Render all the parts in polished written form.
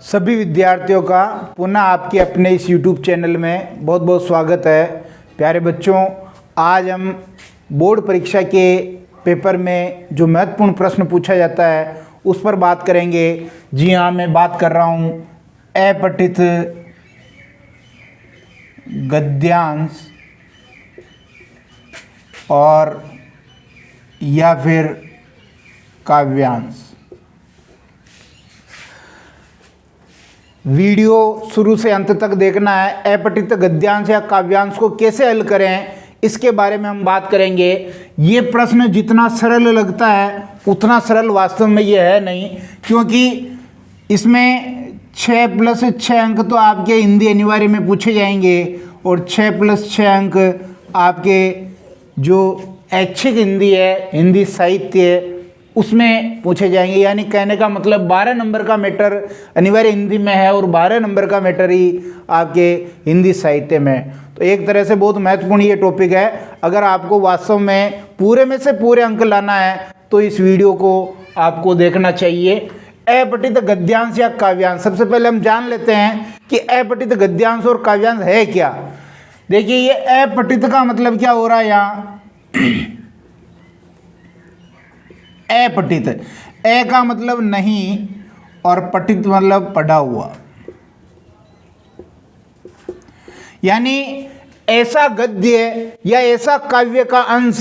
सभी विद्यार्थियों का पुनः आपके अपने इस YouTube चैनल में बहुत बहुत स्वागत है। प्यारे बच्चों, आज हम बोर्ड परीक्षा के पेपर में जो महत्वपूर्ण प्रश्न पूछा जाता है उस पर बात करेंगे। जी हाँ, मैं बात कर रहा हूँ अपठित गद्यांश और या फिर काव्यांश। वीडियो शुरू से अंत तक देखना है। अपठित गद्यांश या काव्यांश को कैसे हल करें इसके बारे में हम बात करेंगे। ये प्रश्न जितना सरल लगता है उतना सरल वास्तव में ये है नहीं, क्योंकि इसमें 6+6 अंक तो आपके हिंदी अनिवार्य में पूछे जाएंगे और 6+6 अंक आपके जो ऐच्छिक हिंदी है, हिंदी साहित्य, उसमें पूछे जाएंगे। यानी कहने का मतलब 12 नंबर का मैटर अनिवार्य हिंदी में है और 12 नंबर का मैटर ही आपके हिंदी साहित्य में। तो एक तरह से बहुत महत्वपूर्ण ये टॉपिक है। अगर आपको वास्तव में पूरे में से पूरे अंक लाना है तो इस वीडियो को आपको देखना चाहिए। अपठित गद्यांश या काव्यांश, सबसे पहले हम जान लेते हैं कि अपठित गद्यांश और काव्यांश है क्या। देखिए, ये अपठित का मतलब क्या हो रहा है यहाँ, अपठित, ए का मतलब नहीं और पठित मतलब पढ़ा हुआ। यानी ऐसा गद्य या ऐसा काव्य का अंश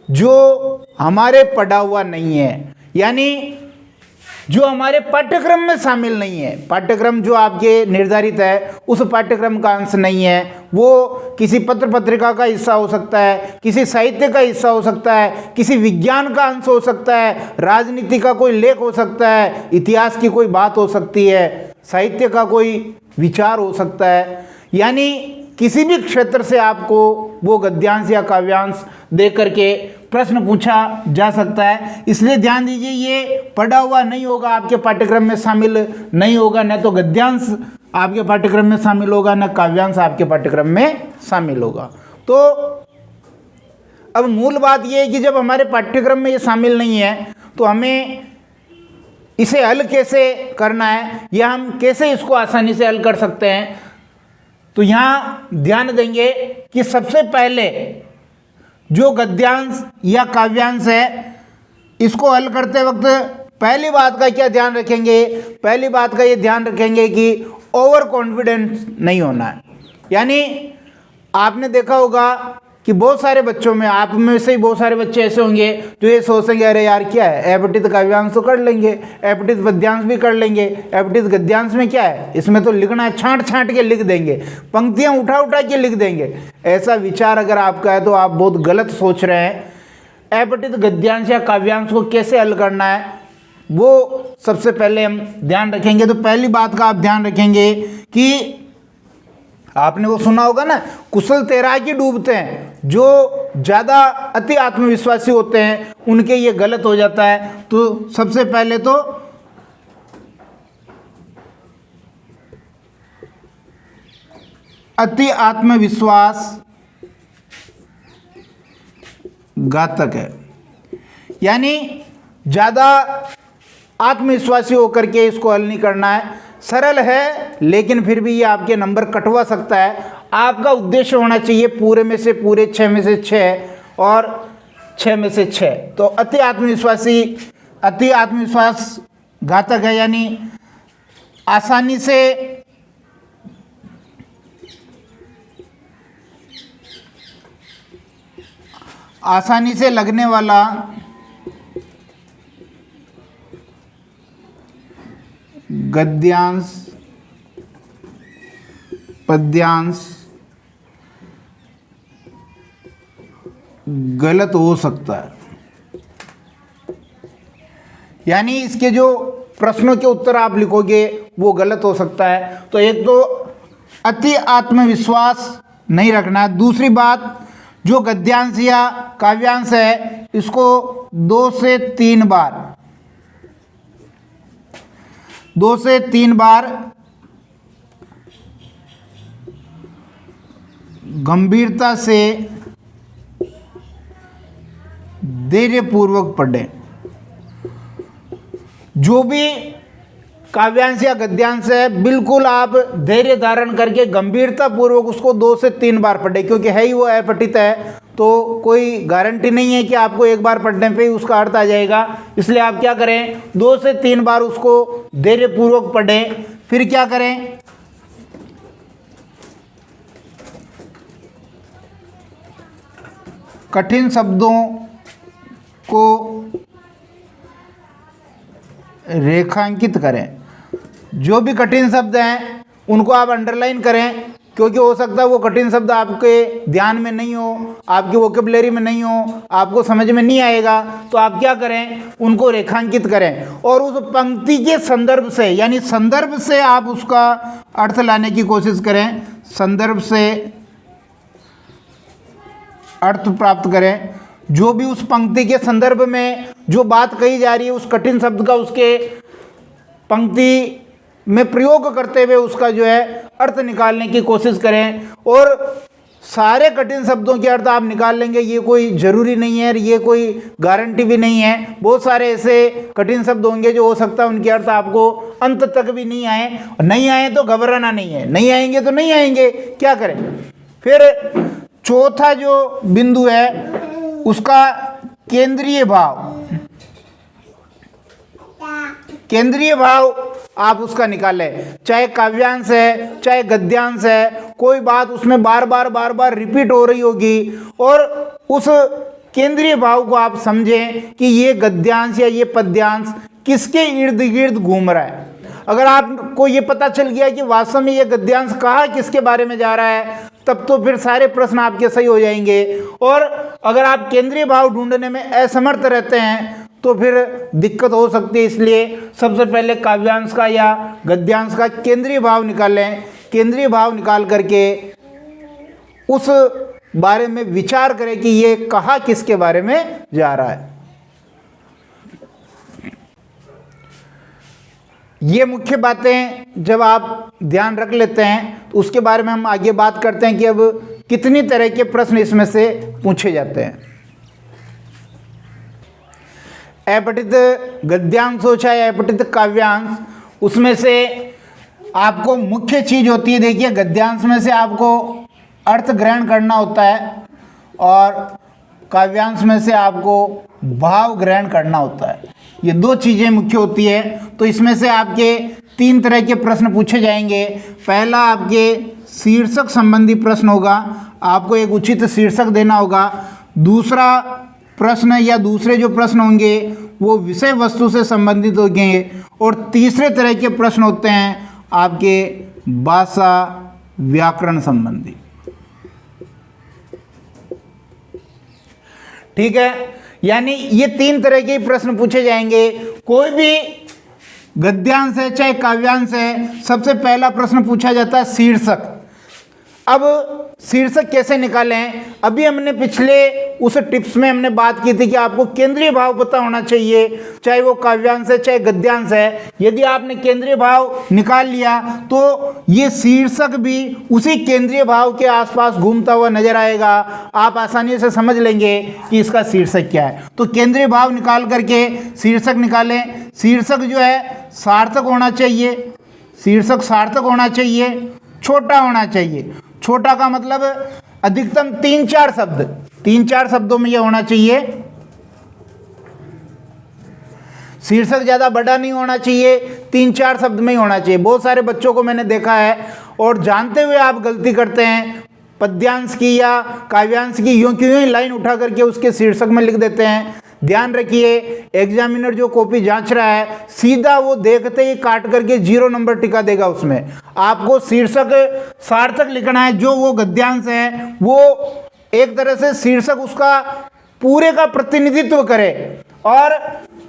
जो हमारे पढ़ा हुआ नहीं है, यानी जो हमारे पाठ्यक्रम में शामिल नहीं है। पाठ्यक्रम जो आपके निर्धारित है उस पाठ्यक्रम का अंश नहीं है। वो किसी पत्र पत्रिका का हिस्सा हो सकता है, किसी साहित्य का हिस्सा हो सकता है, किसी विज्ञान का अंश हो सकता है, राजनीति का कोई लेख हो सकता है, इतिहास की कोई बात हो सकती है, साहित्य का कोई विचार हो सकता है। यानी किसी भी क्षेत्र से आपको वो गद्यांश या काव्यांश दे करके प्रश्न पूछा जा सकता है। इसलिए ध्यान दीजिए, ये पढ़ा हुआ नहीं होगा, आपके पाठ्यक्रम में शामिल नहीं होगा। न तो गद्यांश आपके पाठ्यक्रम में शामिल होगा, न काव्यांश आपके पाठ्यक्रम में शामिल होगा। तो अब मूल बात यह है कि जब हमारे पाठ्यक्रम में ये शामिल नहीं है तो हमें इसे हल कैसे करना है या हम कैसे इसको आसानी से हल कर सकते हैं। तो यहाँ ध्यान देंगे कि सबसे पहले जो गद्यांश या काव्यांश है इसको हल करते वक्त पहली बात का क्या ध्यान रखेंगे, पहली बात का ये ध्यान रखेंगे कि ओवर कॉन्फिडेंस नहीं होना है। यानी आपने देखा होगा कि बहुत सारे बच्चों में, आप में से ही बहुत सारे बच्चे ऐसे होंगे जो ये सोचेंगे अरे यार क्या है, अपठित काव्यांश तो कर लेंगे, अपठित पद्यांश भी कर लेंगे, अपठित गद्यांश में क्या है, इसमें तो लिखना है, छांट छांट के लिख देंगे, पंक्तियां उठा उठा के लिख देंगे। ऐसा विचार अगर आपका है तो आप बहुत गलत सोच रहे हैं। अपठित गद्यांश या काव्यांश को कैसे हल करना है वो सबसे पहले हम ध्यान रखेंगे। तो पहली बात का आप ध्यान रखेंगे कि आपने वो सुना होगा ना, कुशल तैराकी डूबते हैं। जो ज़्यादा अति आत्मविश्वासी होते हैं उनके ये गलत हो जाता है। तो सबसे पहले तो अति आत्मविश्वास घातक है। यानी ज़्यादा आत्मविश्वासी होकर के इसको हल नहीं करना है। सरल है लेकिन फिर भी ये आपके नंबर कटवा सकता है। आपका उद्देश्य होना चाहिए पूरे में से पूरे, 6 में से 6 और 6 में से 6। तो अति आत्मविश्वास घातक है, यानी आसानी से लगने वाला गद्यांश पद्यांश गलत हो सकता है। यानी इसके जो प्रश्नों के उत्तर आप लिखोगे वो गलत हो सकता है। तो एक तो अति आत्मविश्वास नहीं रखना है। दूसरी बात, जो गद्यांश या काव्यांश है इसको 2 से 3 बार गंभीरता से धैर्यपूर्वक पढ़ें। जो भी काव्यांश या गद्यांश है, बिल्कुल आप धैर्य धारण करके गंभीरता पूर्वक उसको 2 से 3 बार पढ़ें, क्योंकि है ही वो अपठित है, तो कोई गारंटी नहीं है कि आपको एक बार पढ़ने पे ही उसका अर्थ आ जाएगा। इसलिए आप क्या करें, 2 से 3 बार उसको धैर्यपूर्वक पढ़ें। फिर क्या करें, कठिन शब्दों को रेखांकित करें। जो भी कठिन शब्द हैं उनको आप अंडरलाइन करें, क्योंकि हो सकता है वो कठिन शब्द आपके ध्यान में नहीं हो, आपकी वोकेबलरी में नहीं हो, आपको समझ में नहीं आएगा, तो आप क्या करें, उनको रेखांकित करें और उस पंक्ति के संदर्भ से, यानी संदर्भ से आप उसका अर्थ लाने की कोशिश करें, संदर्भ से अर्थ प्राप्त करें। जो भी उस पंक्ति के संदर्भ में जो बात कही जा रही है, उस कठिन शब्द का उसके पंक्ति में प्रयोग करते हुए उसका जो है अर्थ निकालने की कोशिश करें। और सारे कठिन शब्दों के अर्थ आप निकाल लेंगे ये कोई ज़रूरी नहीं है, ये कोई गारंटी भी नहीं है। बहुत सारे ऐसे कठिन शब्द होंगे जो हो सकता है उनके अर्थ आपको अंत तक भी नहीं आए। नहीं आए तो घबराना नहीं है, नहीं आएंगे तो नहीं आएंगे, क्या करें। फिर चौथा जो बिंदु है उसका केंद्रीय भाव, केंद्रीय भाव आप उसका निकालें। चाहे काव्यांश है चाहे गद्यांश है, कोई बात उसमें बार बार रिपीट हो रही होगी और उस केंद्रीय भाव को आप समझें कि ये गद्यांश या ये पद्यांश किसके इर्द गिर्द घूम रहा है। अगर आपको ये पता चल गया कि वास्तव में ये गद्यांश कहाँ किसके बारे में जा रहा है, तब तो फिर सारे प्रश्न आपके सही हो जाएंगे। और अगर आप केंद्रीय भाव ढूंढने में असमर्थ रहते हैं तो फिर दिक्कत हो सकती है। इसलिए सबसे पहले काव्यांश का या गद्यांश का केंद्रीय भाव निकालें। केंद्रीय भाव निकाल करके उस बारे में विचार करें कि ये कहाँ किसके बारे में जा रहा है। ये मुख्य बातें जब आप ध्यान रख लेते हैं तो उसके बारे में हम आगे बात करते हैं कि अब कितनी तरह के प्रश्न इसमें से पूछे जाते हैं। अपठित गद्यांश हो चाहे अपठित काव्यांश, उसमें से आपको मुख्य चीज होती है, देखिए गद्यांश में से आपको अर्थ ग्रहण करना होता है और काव्यांश में से आपको भाव ग्रहण करना होता है। ये 2 चीज़ें मुख्य होती है। तो इसमें से आपके 3 तरह के प्रश्न पूछे जाएंगे। पहला आपके शीर्षक संबंधी प्रश्न होगा, आपको एक उचित शीर्षक देना होगा। दूसरा प्रश्न या दूसरे जो प्रश्न होंगे वो विषय वस्तु से संबंधित होंगे। और तीसरे तरह के प्रश्न होते हैं आपके भाषा व्याकरण संबंधी। ठीक है, यानी ये 3 तरह के प्रश्न पूछे जाएंगे। कोई भी गद्यांश है चाहे काव्यांश है, सबसे पहला प्रश्न पूछा जाता है शीर्षक। अब शीर्षक कैसे निकालें, अभी हमने पिछले उस टिप्स में हमने बात की थी कि आपको केंद्रीय भाव पता होना चाहिए, चाहे वो काव्यांश है चाहे गद्यांश है। यदि आपने केंद्रीय भाव निकाल लिया तो ये शीर्षक भी उसी केंद्रीय भाव के आसपास घूमता हुआ नजर आएगा। आप आसानी से समझ लेंगे कि इसका शीर्षक क्या है। तो केंद्रीय भाव निकाल करके शीर्षक निकालें। शीर्षक जो है सार्थक होना चाहिए, शीर्षक सार्थक होना चाहिए, छोटा होना चाहिए। छोटा का मतलब अधिकतम 3-4 शब्द, 3-4 शब्दों में यह होना चाहिए। शीर्षक ज़्यादा बड़ा नहीं होना चाहिए, 3-4 शब्द में ही होना चाहिए। बहुत सारे बच्चों को मैंने देखा है और जानते हुए आप गलती करते हैं, पद्यांश की या काव्यांश की यूं क्यों ही लाइन उठा करके उसके शीर्षक में लिख देते हैं। ध्यान रखिए, एग्जामिनर जो कॉपी जांच रहा है सीधा वो देखते ही काट करके 0 नंबर टिका देगा उसमें। आपको शीर्षक सार्थक लिखना है। जो वो गद्यांश है वो एक तरह से शीर्षक उसका पूरे का प्रतिनिधित्व करे और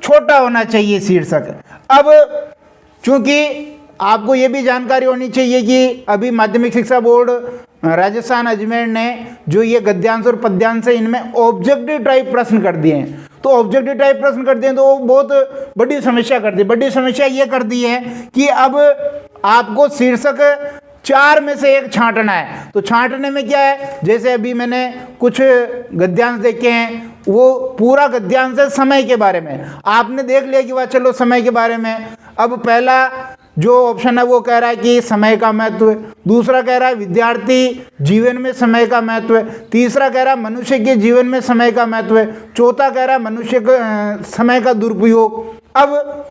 छोटा होना चाहिए शीर्षक। अब चूंकि आपको ये भी जानकारी होनी चाहिए कि अभी माध्यमिक शिक्षा बोर्ड राजस्थान अजमेर ने जो ये गद्यांश और पद्यांश है इनमें ऑब्जेक्टिव टाइप प्रश्न कर दिए हैं। तो ऑब्जेक्टिव टाइप प्रश्न कर दिए तो वो बहुत बड़ी समस्या कर दी। बड़ी समस्या ये कर दी है कि अब आपको शीर्षक 4 में से एक छांटना है। तो छांटने में क्या है, जैसे अभी मैंने कुछ गद्यांश देखे हैं, वो पूरा गद्यांश है समय के बारे में। आपने देख लिया कि वाह चलो समय के बारे में। अब पहला जो ऑप्शन है वो कह रहा है कि समय का महत्व, दूसरा कह रहा है विद्यार्थी जीवन में समय का महत्व, तीसरा कह रहा है मनुष्य के जीवन में समय का महत्व, चौथा कह रहा है मनुष्य का समय का दुरुपयोग। अब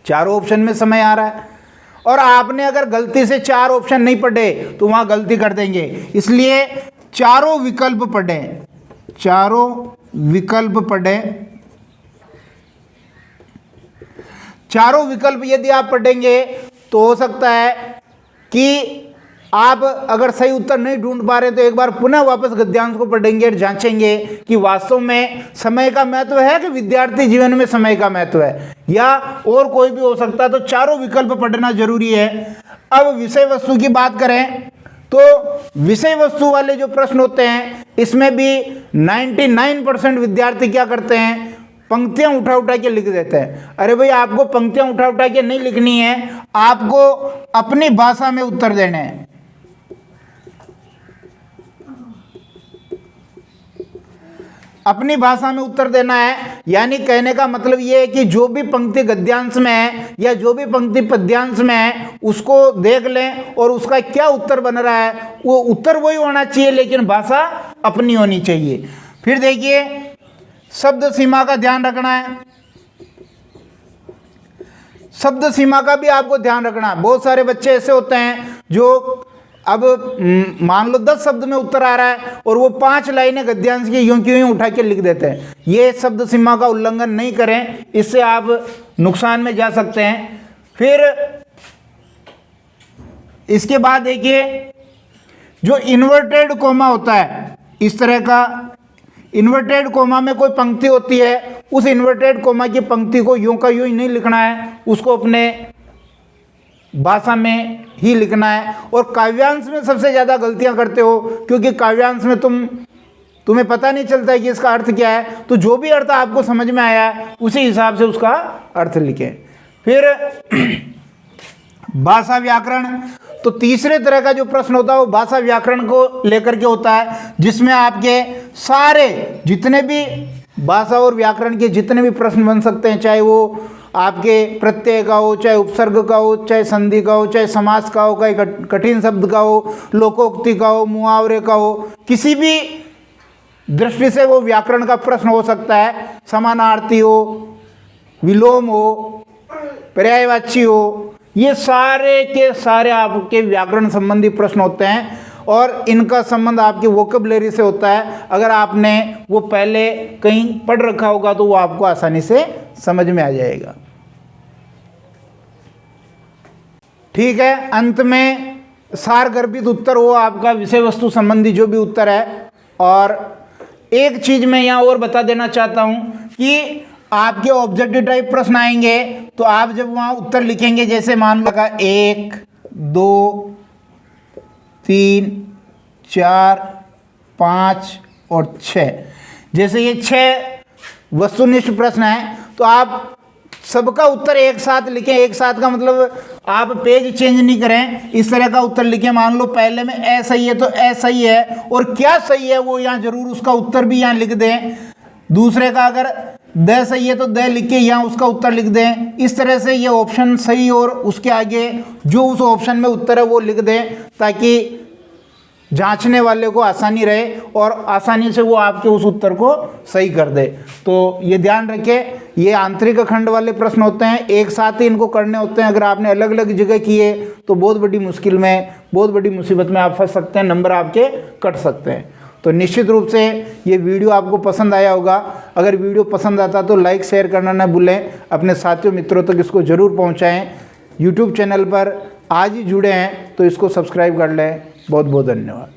चारों ऑप्शन में समय आ रहा है और आपने अगर गलती से 4 ऑप्शन नहीं पढ़े तो वहां गलती कर देंगे, इसलिए चारों विकल्प पढ़ें, चारों विकल्प पढ़ें। चारों विकल्प यदि आप पढ़ेंगे तो हो सकता है कि आप अगर सही उत्तर नहीं ढूंढ पा रहे तो एक बार पुनः वापस गद्यांश को पढ़ेंगे और जांचेंगे कि वास्तव में समय का महत्व है कि विद्यार्थी जीवन में समय का महत्व है, या और कोई भी हो सकता है। तो चारों विकल्प पढ़ना जरूरी है। अब विषय वस्तु की बात करें तो विषय वस्तु वाले जो प्रश्न होते हैं इसमें भी 99% विद्यार्थी क्या करते हैं, पंक्तियां उठा उठा के लिख देते हैं। अरे भाई, आपको पंक्तियां उठा उठा के नहीं लिखनी है, आपको अपनी भाषा में उत्तर देने हैं। अपनी भाषा में उत्तर देना है, यानी कहने का मतलब ये है कि जो भी पंक्ति गद्यांश में है या जो भी पंक्ति पद्यांश में है उसको देख लें और उसका क्या उत्तर बन रहा है, वो उत्तर वही होना चाहिए लेकिन भाषा अपनी होनी चाहिए। फिर देखिए, शब्द सीमा का ध्यान रखना है। शब्द सीमा का भी आपको ध्यान रखना है। बहुत सारे बच्चे ऐसे होते हैं जो अब मान लो 10 शब्द में उत्तर आ रहा है और वो 5 लाइनें गद्यांश की यूं की यूं उठा के लिख देते हैं। ये शब्द सीमा का उल्लंघन नहीं करें, इससे आप नुकसान में जा सकते हैं। फिर इसके बाद देखिए, जो इन्वर्टेड कोमा होता है, इस तरह का इन्वर्टेड कोमा में कोई पंक्ति होती है, उस इन्वर्टेड कोमा की पंक्ति को यूं का यूं ही नहीं लिखना है, उसको अपने भाषा में ही लिखना है। और काव्यांश में सबसे ज़्यादा गलतियां करते हो, क्योंकि काव्यांश में तुम्हें पता नहीं चलता है कि इसका अर्थ क्या है। तो जो भी अर्थ आपको समझ में आया है उसी हिसाब से उसका अर्थ लिखें। फिर भाषा व्याकरण, तो तीसरे तरह का जो प्रश्न होता है वो भाषा व्याकरण को लेकर के होता है, जिसमें आपके सारे जितने भी भाषा और व्याकरण के जितने भी प्रश्न बन सकते हैं, चाहे वो आपके प्रत्यय का हो, चाहे उपसर्ग का हो, चाहे संधि का हो, चाहे समास का हो, चाहे कठिन शब्द का हो, लोकोक्ति का हो, मुहावरे का हो, किसी भी दृष्टि से वो व्याकरण का प्रश्न हो सकता है। समानार्थी हो, विलोम हो, पर्यायवाची हो, ये सारे के सारे आपके व्याकरण संबंधी प्रश्न होते हैं और इनका संबंध आपकी वोकैबुलरी से होता है। अगर आपने वो पहले कहीं पढ़ रखा होगा तो वो आपको आसानी से समझ में आ जाएगा। ठीक है, अंत में सारगर्भित उत्तर हो आपका विषय वस्तु संबंधी जो भी उत्तर है। और एक चीज मैं यहाँ और बता देना चाहता हूँ कि आपके ऑब्जेक्टिव टाइप प्रश्न आएंगे तो आप जब वहाँ उत्तर लिखेंगे, जैसे मान लो 1, 2, 3, 4, 5 और 6, जैसे ये 6 वस्तुनिष्ठ प्रश्न है तो आप सबका उत्तर एक साथ लिखें। एक साथ का मतलब आप पेज चेंज नहीं करें, इस तरह का उत्तर लिखें। मान लो पहले में ए सही है तो ए सही है और क्या सही है वो यहाँ जरूर उसका उत्तर भी यहाँ लिख दें। दूसरे का अगर द सही है तो द लिख के यहाँ उसका उत्तर लिख दें। इस तरह से ये ऑप्शन सही और उसके आगे जो उस ऑप्शन में उत्तर है वो लिख दें, ताकि जांचने वाले को आसानी रहे और आसानी से वो आपके उस उत्तर को सही कर दे। तो ये ध्यान रखें, ये आंतरिक खंड वाले प्रश्न होते हैं, एक साथ ही इनको करने होते हैं। अगर आपने अलग अलग जगह किए तो बहुत बड़ी मुश्किल में, बहुत बड़ी मुसीबत में आप फंस सकते हैं, नंबर आपके कट सकते हैं। तो निश्चित रूप से ये वीडियो आपको पसंद आया होगा। अगर वीडियो पसंद आता तो लाइक शेयर करना ना भूलें, अपने साथियों मित्रों तक इसको ज़रूर पहुँचाएँ। यूट्यूब चैनल पर आज ही जुड़े हैं तो इसको सब्सक्राइब कर लें। बहुत बहुत धन्यवाद।